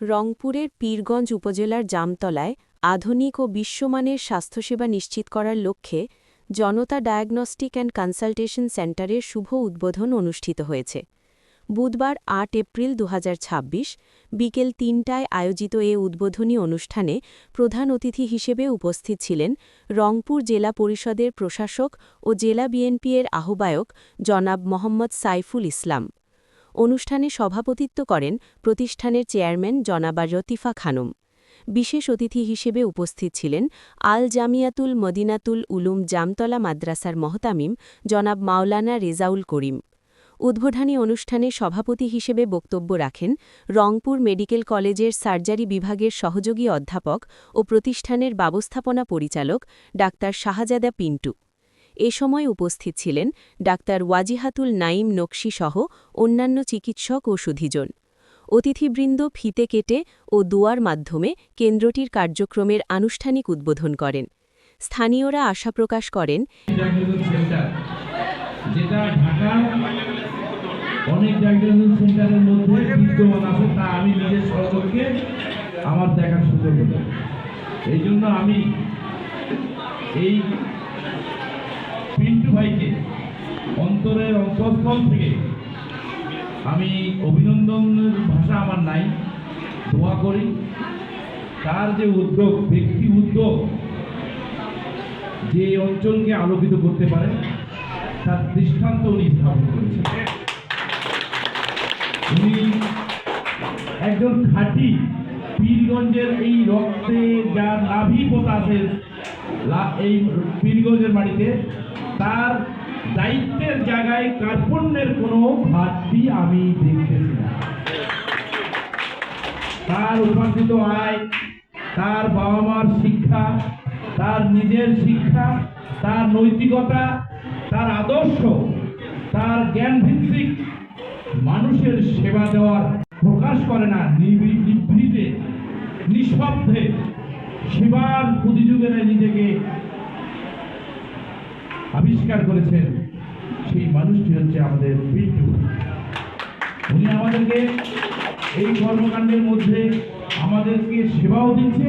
রংপুরের পীরগঞ্জ উপজেলার জামতলায় আধুনিক ও বিশ্বমানের স্বাস্থ্যসেবা নিশ্চিত করার লক্ষ্যে জনতা ডায়াগনস্টিক অ্যান্ড কনসালটেশন সেন্টারের শুভ উদ্বোধন অনুষ্ঠিত হয়েছে। বুধবার ৮ এপ্রিল ২০২৬ বিকেল ৩টায় আয়োজিত এ উদ্বোধনী অনুষ্ঠানে প্রধান অতিথি হিসেবে উপস্থিত ছিলেন রংপুর জেলা পরিষদের প্রশাসক ও জেলা বিএনপি-এর আহ্বায়ক জনাব মোহাম্মদ সাইফুল ইসলাম। অনুষ্ঠানে সভাপতিত্ব করেন প্রতিষ্ঠানের চেয়ারম্যান জনাবা লতিফা খানম। বিশেষ অতিথি হিসেবে উপস্থিত ছিলেন আল জামিয়াতুল মদিনাতুল উলুম জামতলা মাদ্রাসার মহতামিম জনাব মাওলানা রেজাউল করিম। উদ্বোধনী অনুষ্ঠানে সভাপতি হিসেবে বক্তব্য রাখেন রংপুর মেডিকেল কলেজের সার্জারি বিভাগের সহযোগী অধ্যাপক ও প্রতিষ্ঠানের ব্যবস্থাপনা পরিচালক ডাক্তার শাহজাদা পিন্টু। এ সময় উপস্থিত ছিলেন ডাক্তার ওয়াজিহাতুল নাইম নকশি সহ অন্যান্য চিকিৎসক ও সুধীজন। অতিথিবৃন্দ ফিতে কেটে ও দোয়ার মাধ্যমে কেন্দ্রটির কার্যক্রমের আনুষ্ঠানিক উদ্বোধন করেন। স্থানীয়রা আশা প্রকাশ করেন, যেটা ঢাকার অনেক ডায়াগনস্টিক সেন্টারের মধ্যে বিদ্যমান আছে, তা আমি নিজের সহযোগকে আমার দেখার সুযোগ হলো। এই জন্য আমি এই পিন্টু ভাইকে অন্তরের অন্তঃস্থল থেকে আমি অভিনন্দনের ভাষা আমার নাই, দোয়া করি। তার যে উদ্যোগ, ব্যক্তি উদ্যোগ, যে অঞ্চলকে আলোকিত করতে পারে তার দৃষ্টান্ত উনি স্থাপন করেছেন। উনি একজন খাঁটি পীরগঞ্জের এই রক্তে যার নাভি পোতা আছে এই পীরগঞ্জের মাটিতে, তার দায়িত্বের জায়গায় কার্পণ্যের কোনো ঘাটতি আমি দেখতেছি না। তার উপার্জিত আয়, তার বাবা মার শিক্ষা, তার নিজের শিক্ষা, তার নৈতিকতা, তার আদর্শ, তার জ্ঞান ভিত্তিক মানুষের সেবা দেওয়ার প্রকাশ করে না। নিভৃতে নিঃশব্দে সেবার প্রতিযোগে নিজেকে আবিষ্কার করেছেন, সেই মানুষটি হচ্ছে আমাদের পিন্টু। উনি আমাদেরকে এই কর্মকাণ্ডের মধ্যে আমাদেরকে সেবাও দিচ্ছে,